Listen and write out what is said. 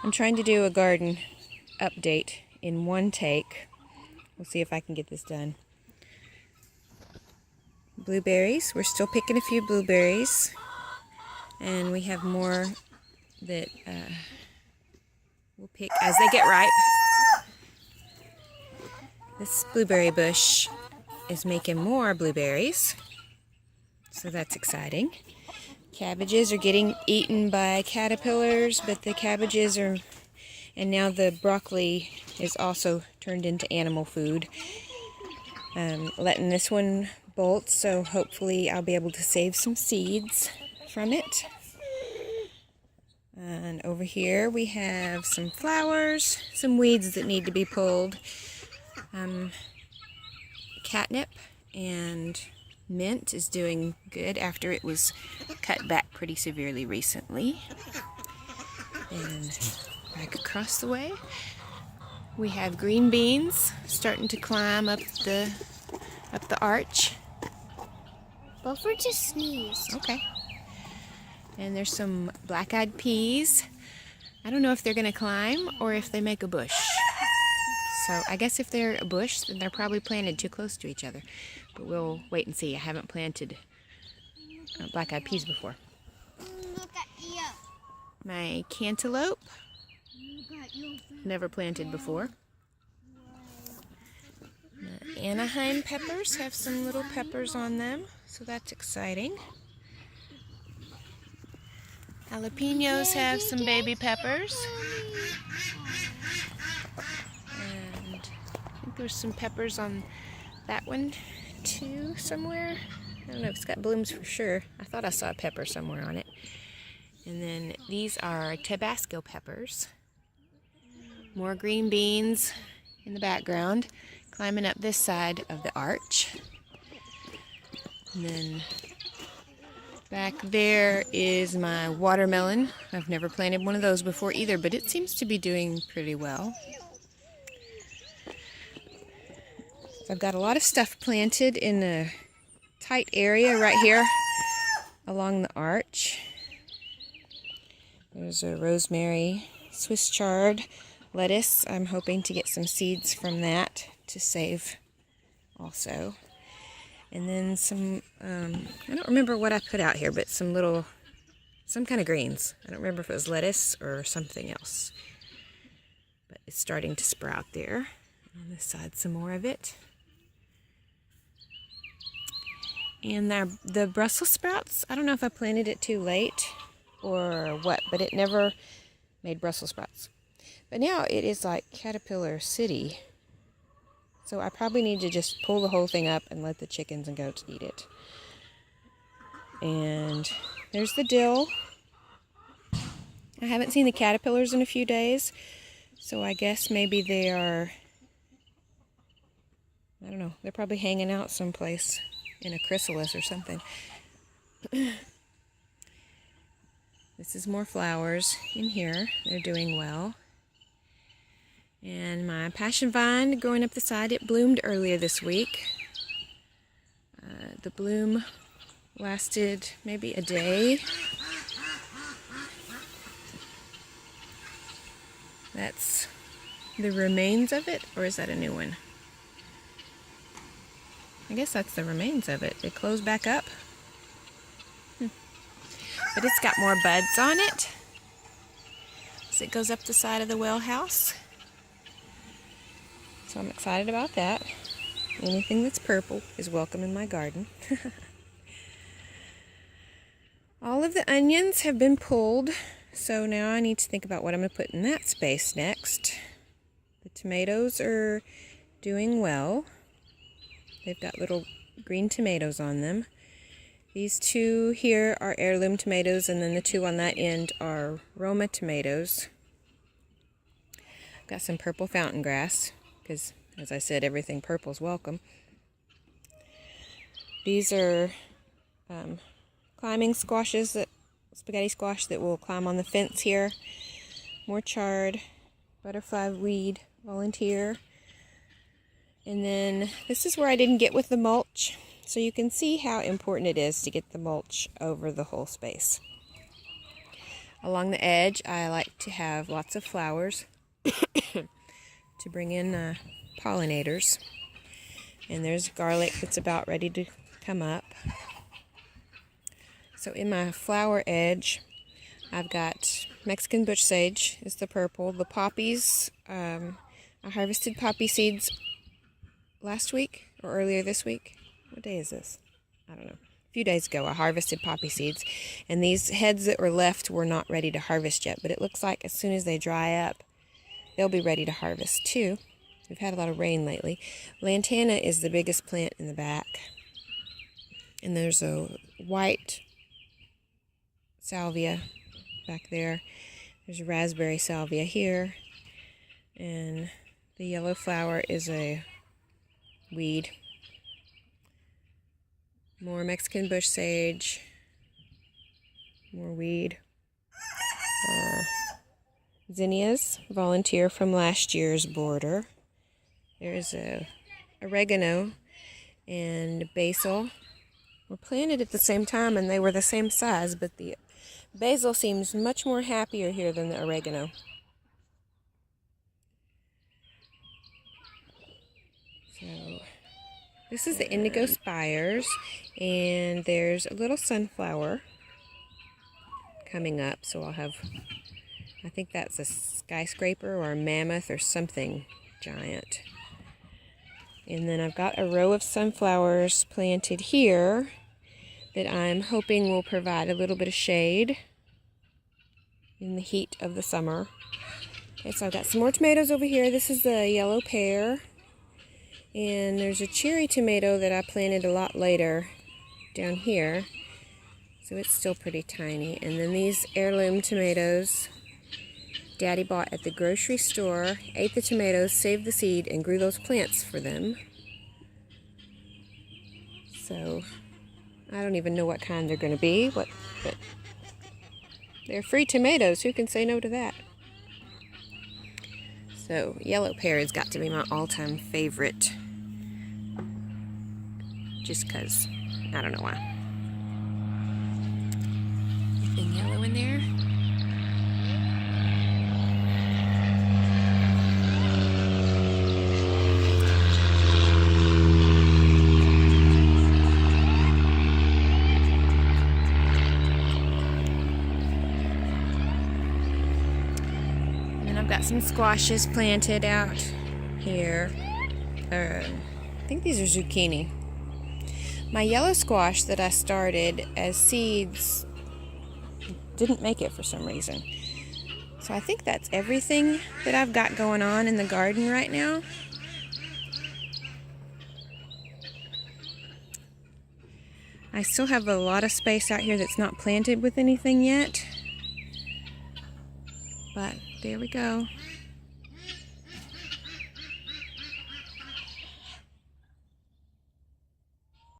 I'm trying to do a garden update in one take. We'll see if I can get this done. Blueberries. We're still picking a few blueberries. And we have more that we'll pick as they get ripe. This blueberry bush is making more blueberries. So that's exciting. Cabbages are getting eaten by caterpillars, but the cabbages are, and now the broccoli is also turned into animal food. Letting this one bolt, so hopefully I'll be able to save some seeds from it. And over here we have some flowers, some weeds that need to be pulled. Catnip and mint is doing good after it was cut back pretty severely recently. And back across the way we have green beans starting to climb up the arch. Bofer just sneezed. Okay. And there's some black-eyed peas. I don't know if they're going to climb or if they make a bush. So I guess if they're a bush, then they're probably planted too close to each other. But we'll wait and see. I haven't planted black-eyed peas before. Look at you. My cantaloupe, never planted before. The Anaheim peppers have some little peppers on them, so that's exciting. Jalapenos have some baby peppers. And I think there's some peppers on that one too somewhere. I don't know if it's got blooms for sure. I thought I saw a pepper somewhere on it. And then these are Tabasco peppers. More green beans in the background, climbing up this side of the arch. And then back there is my watermelon. I've never planted one of those before either, but it seems to be doing pretty well. So I've got a lot of stuff planted in a tight area right here along the arch. There's a rosemary, Swiss chard, lettuce. I'm hoping to get some seeds from that to save also. And then some, I don't remember what I put out here, but some kind of greens. I don't remember if it was lettuce or something else. But it's starting to sprout there. On this side, some more of it. And the Brussels sprouts, I don't know if I planted it too late or what, but it never made Brussels sprouts. But now it is like Caterpillar City. So I probably need to just pull the whole thing up and let the chickens and goats eat it. And there's the dill. I haven't seen the caterpillars in a few days, so I guess maybe they are, I don't know, they're probably hanging out someplace in a chrysalis or something. This is more flowers in here. They're doing well. And my passion vine growing up the side, it bloomed earlier this week. The bloom lasted maybe a day. That's the remains of it, or is that a new one? I guess that's the remains of it. It closed back up. But it's got more buds on it as it goes up the side of the well house. So I'm excited about that. Anything that's purple is welcome in my garden. All of the onions have been pulled, so now I need to think about what I'm going to put in that space next. The tomatoes are doing well. They've got little green tomatoes on them. These two here are heirloom tomatoes, and then the two on that end are Roma tomatoes. I've got some purple fountain grass, because, as I said, everything purple is welcome. These are climbing squashes, spaghetti squash that will climb on the fence here. More chard, butterfly weed, volunteer. And then this is where I didn't get with the mulch. So you can see how important it is to get the mulch over the whole space. Along the edge, I like to have lots of flowers to bring in pollinators. And there's garlic that's about ready to come up. So in my flower edge, I've got Mexican bush sage, is the purple. The poppies, I harvested poppy seeds last week or earlier this week. What day is this? I don't know. A few days ago I harvested poppy seeds, and these heads that were left were not ready to harvest yet, but it looks like as soon as they dry up, they'll be ready to harvest too. We've had a lot of rain lately. Lantana is the biggest plant in the back, and there's a white salvia back there. There's a raspberry salvia here, and the yellow flower is a weed. More Mexican bush sage, more weed. Zinnias, volunteer from last year's border. There's a oregano and basil. Were planted at the same time and they were the same size, but the basil seems much more happier here than the oregano. So this is the indigo spires, and there's a little sunflower coming up, so I'll have, I think that's a skyscraper or a mammoth or something giant. And then I've got a row of sunflowers planted here that I'm hoping will provide a little bit of shade in the heat of the summer. Okay, so I've got some more tomatoes over here. This is the yellow pear. And there's a cherry tomato that I planted a lot later down here. So it's still pretty tiny. And then these heirloom tomatoes Daddy bought at the grocery store, ate the tomatoes, saved the seed, and grew those plants for them. So I don't even know what kind they're going to be, but they're free tomatoes. Who can say no to that? So yellow pear has got to be my all-time favorite, just because, I don't know why. Anything yellow in there? Got some squashes planted out here. I think these are zucchini. My yellow squash that I started as seeds didn't make it for some reason. So I think that's everything that I've got going on in the garden right now. I still have a lot of space out here that's not planted with anything yet. But there we go.